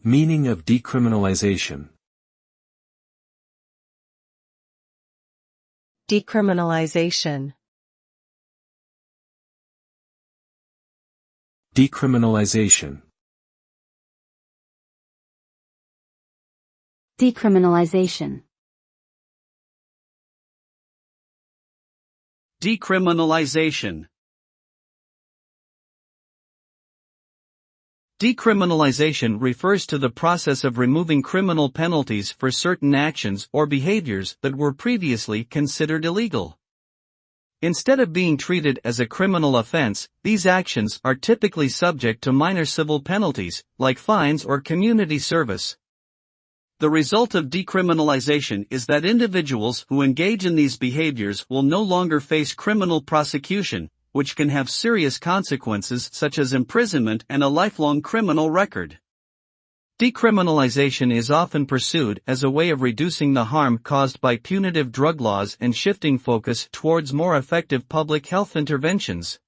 Meaning of decriminalization. Decriminalization. Decriminalization. Decriminalization. Decriminalization. Decriminalization refers to the process of removing criminal penalties for certain actions or behaviors that were previously considered illegal. Instead of being treated as a criminal offense, these actions are typically subject to minor civil penalties, like fines or community service. The result of decriminalization is that individuals who engage in these behaviors will no longer face criminal prosecution, which can have serious consequences such as imprisonment and a lifelong criminal record. Decriminalization is often pursued as a way of reducing the harm caused by punitive drug laws and shifting focus towards more effective public health interventions.